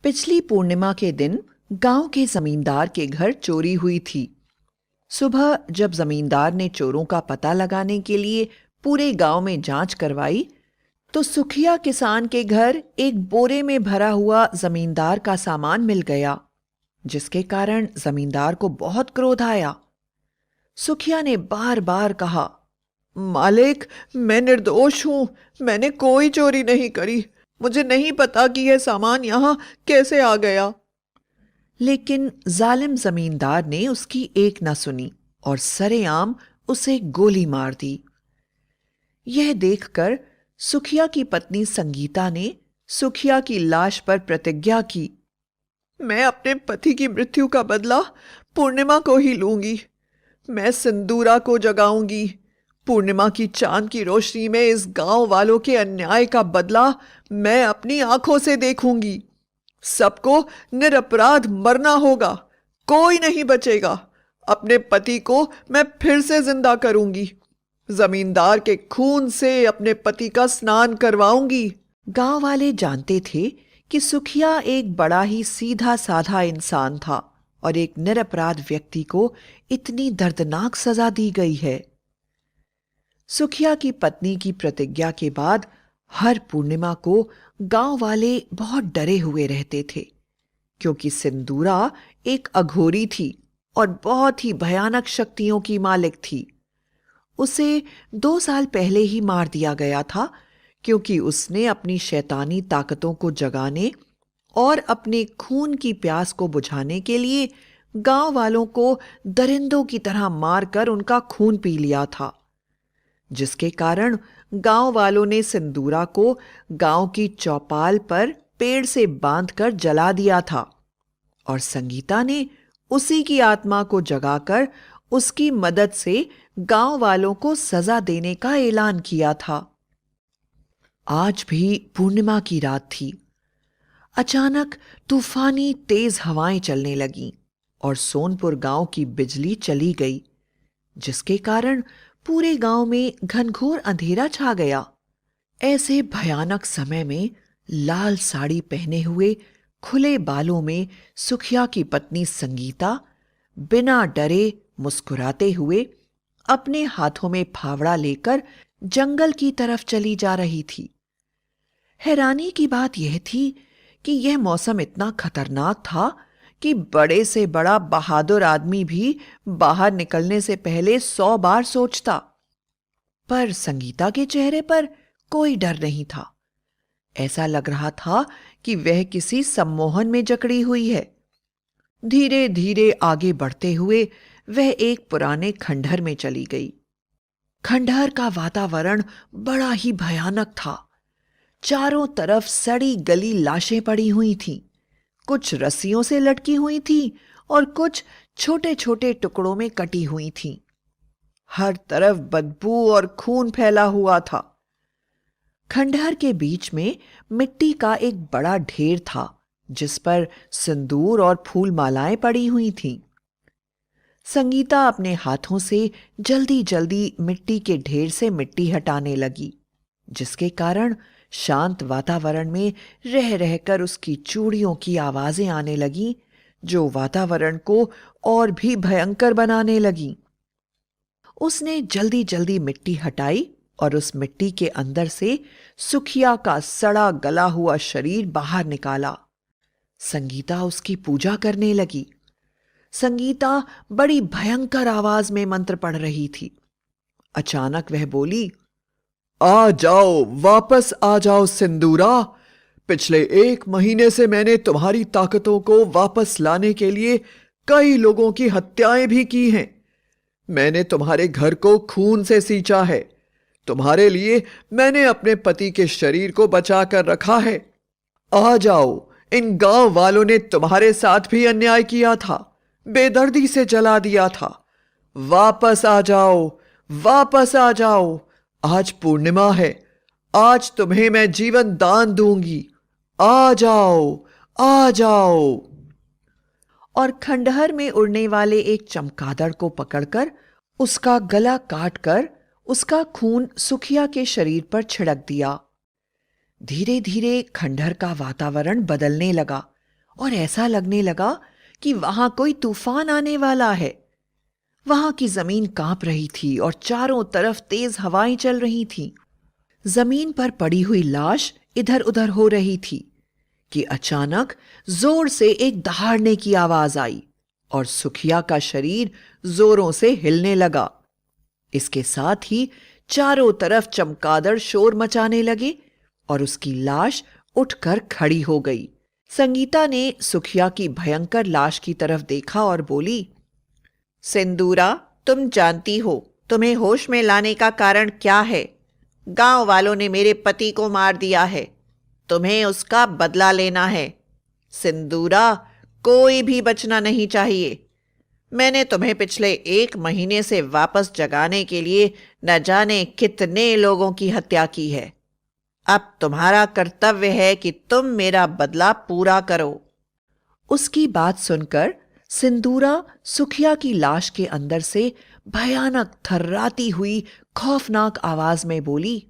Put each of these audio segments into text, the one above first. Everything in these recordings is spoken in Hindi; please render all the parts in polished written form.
पिछली पूर्णिमा के दिन गांव के जमींदार के घर चोरी हुई थी। सुबह जब जमींदार ने चोरों का पता लगाने के लिए पूरे गांव में जांच करवाई, तो सुखिया किसान के घर एक बोरे में भरा हुआ जमींदार का सामान मिल गया, जिसके कारण जमींदार को बहुत क्रोध आया। सुखिया ने बार बार कहा, मालिक, मैं निर्दोष हूं, मैंने कोई चोरी नहीं करी, मुझे नहीं पता कि यह सामान यहां कैसे आ गया। लेकिन जालिम जमींदार ने उसकी एक न सुनी और सरेआम उसे गोली मार दी। यह देखकर सुखिया की पत्नी संगीता ने सुखिया की लाश पर प्रतिज्ञा की, मैं अपने पति की मृत्यु का बदला पूर्णिमा को ही लूंगी। मैं सिंदूरा को जगाऊंगी। पूर्णिमा की चांद की रोशनी में इस गांव वालों के अन्याय का बदला मैं अपनी आंखों से देखूंगी। सबको निरपराध मरना होगा, कोई नहीं बचेगा। अपने पति को मैं फिर से जिंदा करूंगी। जमींदार के खून से अपने पति का स्नान करवाऊंगी। गांव वाले जानते थे कि सुखिया एक बड़ा ही सीधा साधा इंसान था और एक निरपराध व्यक्ति को इतनी दर्दनाक सजा दी गई है। सुखिया की पत्नी की प्रतिज्ञा के बाद हर पूर्णिमा को गांव वाले बहुत डरे हुए रहते थे, क्योंकि सिंदूरा एक अघोरी थी और बहुत ही भयानक शक्तियों की मालिक थी। उसे 2 साल पहले ही मार दिया गया था, क्योंकि उसने अपनी शैतानी ताकतों को जगाने और अपने खून की प्यास को बुझाने के लिए गांव वालों को दरिंदों की तरह मारकर उनका खून पी लिया था, जिसके कारण गांव वालों ने सिंदूरा को गांव की चौपाल पर पेड़ से बांधकर जला दिया था और संगीता ने उसी की आत्मा को जगाकर उसकी मदद से गांव वालों को सजा देने का ऐलान किया था। आज भी पूर्णिमा की रात थी। अचानक तूफानी तेज हवाएं चलने लगीं और सोनपुर गांव की बिजली चली गई, जिसके कारण पूरे गांव में घनघोर अंधेरा छा गया। ऐसे भयानक समय में लाल साड़ी पहने हुए खुले बालों में सुखिया की पत्नी संगीता बिना डरे मुस्कुराते हुए अपने हाथों में फावड़ा लेकर जंगल की तरफ चली जा रही थी। हैरानी की बात यह थी कि यह मौसम इतना खतरनाक था कि बड़े से बड़ा बहादुर आदमी भी बाहर निकलने से पहले 100 बार सोचता। पर संगीता के चेहरे पर कोई डर नहीं था। ऐसा लग रहा था कि वह किसी सम्मोहन में जकड़ी हुई है। धीरे धीरे आगे बढ़ते हुए वह एक पुराने खंडहर में चली गई। खंडहर का वातावरण बड़ा ही भयानक था। चारों तरफ सड़ी गली लाशें पड़ी हुई थीं। कुछ रस्सियों से लटकी हुई थीं और कुछ छोटे छोटे टुकड़ों में कटी हुई थीं। हर तरफ बदबू और खून फैला हुआ था। खंडहर के बीच में मिट्टी का एक बड़ा ढेर था, जिस पर सिंदूर और फूल मालाएं पड़ी हुई थीं। संगीता अपने हाथों से जल्दी जल्दी मिट्टी के ढेर से मिट्टी हटाने लगी, जिसके कारण शांत वातावरण में रह रहकर उसकी चूड़ियों की आवाजें आने लगीं, जो वातावरण को और भी भयंकर बनाने लगीं। उसने जल्दी जल्दी मिट्टी हटाई और उस मिट्टी के अंदर से सुखिया का सड़ा गला हुआ शरीर बाहर निकाला। संगीता उसकी पूजा करने लगी। संगीता बड़ी भयंकर आवाज में मंत्र पढ़ रही थी। अचानक वह बोली, आ जाओ, वापस आ जाओ सिंदूरा। पिछले 1 महीने से मैंने तुम्हारी ताकतों को वापस लाने के लिए कई लोगों की हत्याएं भी की हैं। मैंने तुम्हारे घर को खून से सींचा है। तुम्हारे लिए मैंने अपने पति के शरीर को बचा कर रखा है। आ जाओ, इन गांव वालों ने तुम्हारे साथ भी अन्याय किया था, बेदर्दी से जला दिया था। वापस आ जाओ, वापस आ जाओ। आज पूर्णिमा है, आज तुम्हें मैं जीवन दान दूंगी। आ जाओ, आ जाओ। और खंडहर में उड़ने वाले एक चमगादड़ को पकड़कर उसका गला काटकर उसका खून सुखिया के शरीर पर छिड़क दिया। धीरे धीरे खंडहर का वातावरण बदलने लगा और ऐसा लगने लगा कि वहां कोई तूफान आने वाला है। वहां की जमीन कांप रही थी और चारों तरफ तेज हवाएं चल रही थीं। जमीन पर पड़ी हुई लाश इधर उधर हो रही थी कि अचानक जोर से एक दहाड़ने की आवाज आई और सुखिया का शरीर जोरों से हिलने लगा। इसके साथ ही चारों तरफ चमगादड़ शोर मचाने लगे और उसकी लाश उठकर खड़ी हो गई। संगीता ने सुखिया की भयंकर लाश की तरफ देखा और बोली, सिंदूरा, तुम जानती हो तुम्हें होश में लाने का कारण क्या है? गांव वालों ने मेरे पति को मार दिया है। तुम्हें उसका बदला लेना है। सिंदूरा, कोई भी बचना नहीं चाहिए। मैंने तुम्हें पिछले 1 महीने से वापस जगाने के लिए न जाने कितने लोगों की हत्या की है। अब तुम्हारा कर्तव्य है कि तुम मेरा बदला पूरा करो। उसकी बात सुनकर सिंदूरा सुखिया की लाश के अंदर से भयानक थर्राती हुई खौफनाक आवाज में बोली,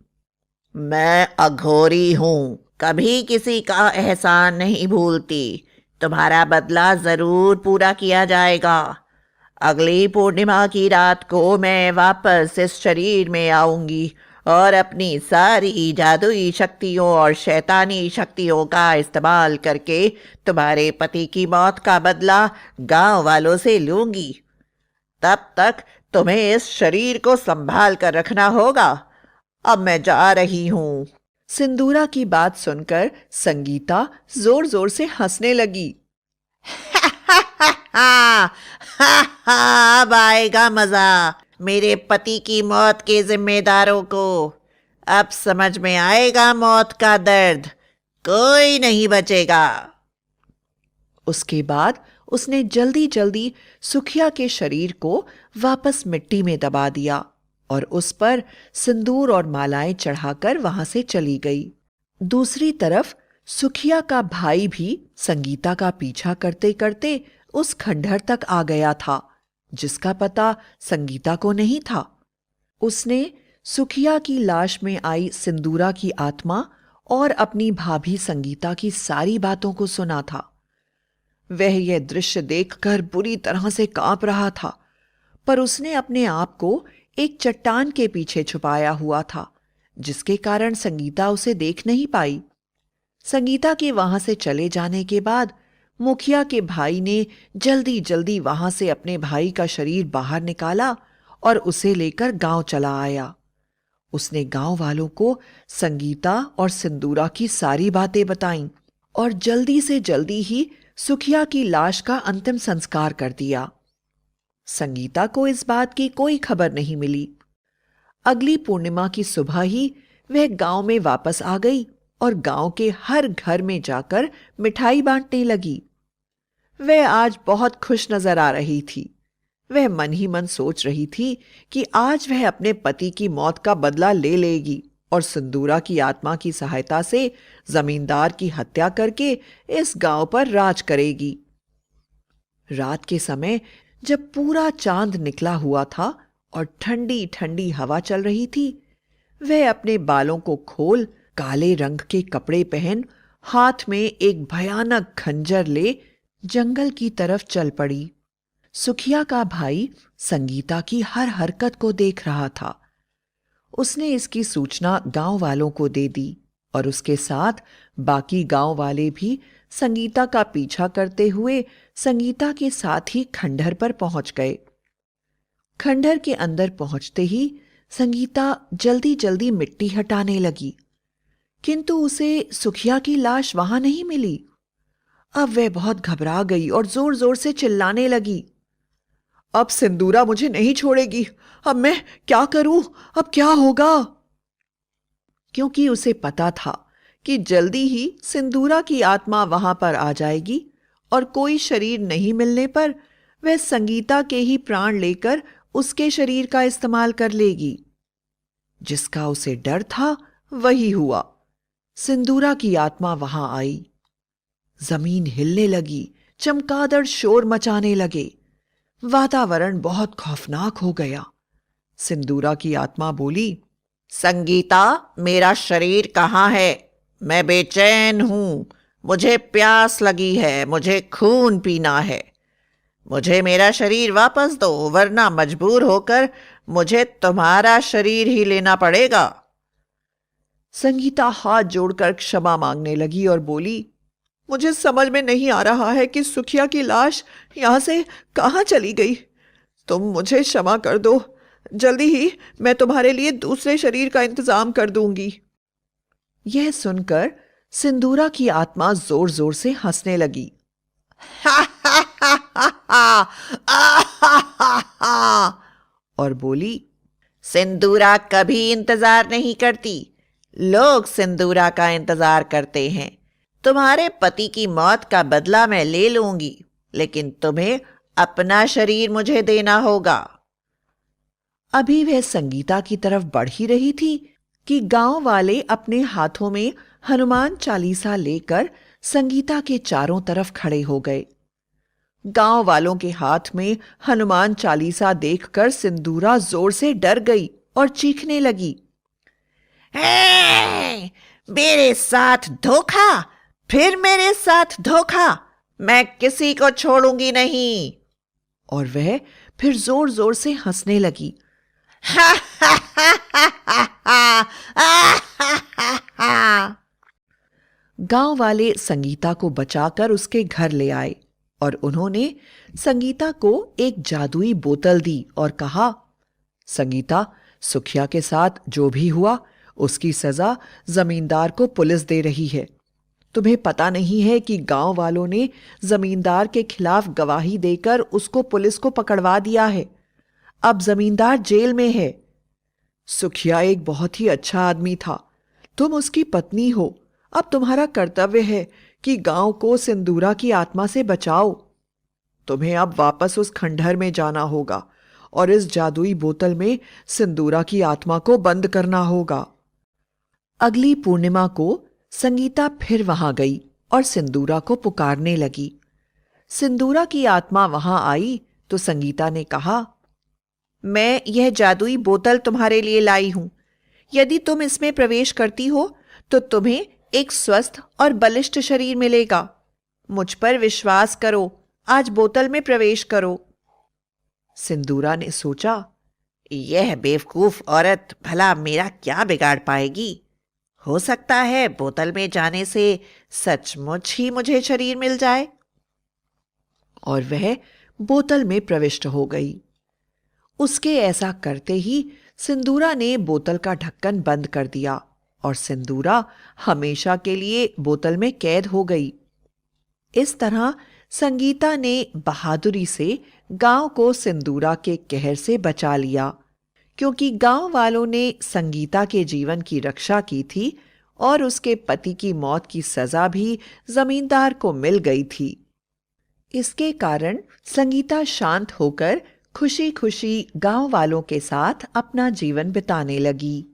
मैं अघोरी हूं, कभी किसी का एहसान नहीं भूलती। तुम्हारा बदला जरूर पूरा किया जाएगा। अगली पूर्णिमा की रात को मैं वापस इस शरीर में आऊंगी और अपनी सारी जादुई शक्तियों और शैतानी शक्तियों का इस्तेमाल करके तुम्हारे पति की मौत का बदला गांव वालों से लूंगी। तब तक तुम्हें इस शरीर को संभाल कर रखना होगा। अब मैं जा रही हूं। सिंदूरा की बात सुनकर संगीता जोर जोर से हंसने लगी। अब आएगा मजा मेरे पति की मौत के जिम्मेदारों को। अब समझ में आएगा मौत का दर्द। कोई नहीं बचेगा। उसके बाद उसने जल्दी जल्दी सुखिया के शरीर को वापस मिट्टी में दबा दिया और उस पर सिंदूर और मालाएं चढ़ाकर वहां से चली गई। दूसरी तरफ सुखिया का भाई भी संगीता का पीछा करते करते उस खंडहर तक आ गया था जिसका पता संगीता को नहीं था। उसने सुखिया की लाश में आई सिंदूरा की आत्मा और अपनी भाभी संगीता की सारी बातों को सुना था। वह यह दृश्य देखकर बुरी तरह से कांप रहा था, पर उसने अपने आप को एक चट्टान के पीछे छुपाया हुआ था, जिसके कारण संगीता उसे देख नहीं पाई। संगीता के वहां से चले जाने के बाद मुखिया के भाई ने जल्दी जल्दी वहां से अपने भाई का शरीर बाहर निकाला और उसे लेकर गांव चला आया। उसने गांव वालों को संगीता और सिंदूरा की सारी बातें बताईं और जल्दी से जल्दी ही सुखिया की लाश का अंतिम संस्कार कर दिया। संगीता को इस बात की कोई खबर नहीं मिली। अगली पूर्णिमा की सुबह ही वह गांव में वापस आ गई और गांव के हर घर में जाकर मिठाई बांटने लगी। वह आज बहुत खुश नजर आ रही थी। वह मन ही मन सोच रही थी कि आज वह अपने पति की मौत का बदला ले लेगी और सिंदूरा की आत्मा की सहायता से जमींदार की हत्या करके इस गांव पर राज करेगी। रात के समय जब पूरा चांद निकला हुआ था और ठंडी ठंडी हवा चल रही थी, वह अपने बालों को खोल काले रंग के कपड़े पहन हाथ में एक भयानक खंजर ले जंगल की तरफ चल पड़ी। सुखिया का भाई संगीता की हर हरकत को देख रहा था। उसने इसकी सूचना गांव वालों को दे दी और उसके साथ बाकी गांव वाले भी संगीता का पीछा करते हुए संगीता के साथ ही खंडहर पर पहुंच गए। खंडहर के अंदर पहुंचते ही संगीता जल्दी जल्दी मिट्टी हटाने लगी, किंतु उसे सुखिया की लाश वहां नहीं मिली। अब वह बहुत घबरा गई और जोर जोर से चिल्लाने लगी, अब सिंदूरा मुझे नहीं छोड़ेगी। अब मैं क्या करूं? अब क्या होगा? क्योंकि उसे पता था कि जल्दी ही सिंदूरा की आत्मा वहां पर आ जाएगी और कोई शरीर नहीं मिलने पर वह संगीता के ही प्राण लेकर उसके शरीर का इस्तेमाल कर लेगी। जिसका उसे डर था वही हुआ। सिंदूरा की आत्मा वहां आई। जमीन हिलने लगी, चमगादड़ शोर मचाने लगे, वातावरण बहुत खौफनाक हो गया। सिंदूरा की आत्मा बोली, संगीता, मेरा शरीर कहाँ है? मैं बेचैन हूं। मुझे प्यास लगी है, मुझे खून पीना है। मुझे मेरा शरीर वापस दो, वरना मजबूर होकर मुझे तुम्हारा शरीर ही लेना पड़ेगा। संगीता हाथ जोड़कर क्षमा मांगने लगी और बोली, मुझे समझ में नहीं आ रहा है कि सुखिया की लाश यहां से कहां चली गई। तुम मुझे क्षमा कर दो। जल्दी ही मैं तुम्हारे लिए दूसरे शरीर का इंतजाम कर दूंगी। यह सुनकर सिंदूरा की आत्मा जोर जोर से हंसने लगी। और बोली, सिंदूरा कभी इंतजार नहीं करती, लोग सिंदूरा का इंतजार करते हैं। तुम्हारे पति की मौत का बदला मैं ले लूंगी, लेकिन तुम्हें अपना शरीर मुझे देना होगा। अभी वह संगीता की तरफ बढ़ ही रही थी कि गांव वाले अपने हाथों में हनुमान चालीसा लेकर संगीता के चारों तरफ खड़े हो गए। गांव वालों के हाथ में हनुमान चालीसा देखकर सिंदूरा जोर से डर गई और चीखने लगी, मेरे साथ धोखा, फिर मेरे साथ धोखा, मैं किसी को छोड़ूंगी नहीं। और वह फिर जोर जोर से हंसने लगी। गांव वाले संगीता को बचाकर उसके घर ले आए और उन्होंने संगीता को एक जादुई बोतल दी और कहा, संगीता, सुखिया के साथ जो भी हुआ उसकी सजा जमींदार को पुलिस दे रही है। तुम्हें पता नहीं है कि गांव वालों ने जमींदार के खिलाफ गवाही देकर उसको पुलिस को पकड़वा दिया है। अब जमींदार जेल में है। सुखिया एक बहुत ही अच्छा आदमी था। तुम उसकी पत्नी हो। अब तुम्हारा कर्तव्य है कि गांव को सिंदूरा की आत्मा से बचाओ। तुम्हें अब वापस उस खंडहर में जाना होगा और इस जादुई बोतल में सिंदूरा की आत्मा को बंद करना होगा। अगली पूर्णिमा को संगीता फिर वहां गई और सिंदूरा को पुकारने लगी। सिंदूरा की आत्मा वहां आई तो संगीता ने कहा, मैं यह जादुई बोतल तुम्हारे लिए लाई हूं। यदि तुम इसमें प्रवेश करती हो तो तुम्हें एक स्वस्थ और बलिष्ठ शरीर मिलेगा। मुझ पर विश्वास करो, आज बोतल में प्रवेश करो। सिंदूरा ने सोचा, यह बेवकूफ औरत भला मेरा क्या बिगाड़ पाएगी। हो सकता है बोतल में जाने से सचमुच ही मुझे शरीर मिल जाए। और वह बोतल में प्रविष्ट हो गई। उसके ऐसा करते ही सिंदूरा ने बोतल का ढक्कन बंद कर दिया और सिंदूरा हमेशा के लिए बोतल में कैद हो गई। इस तरह संगीता ने बहादुरी से गांव को सिंदूरा के कहर से बचा लिया, क्योंकि गांव वालों ने संगीता के जीवन की रक्षा की थी और उसके पति की मौत की सजा भी जमींदार को मिल गई थी। इसके कारण संगीता शांत होकर खुशी खुशी गांव वालों के साथ अपना जीवन बिताने लगी।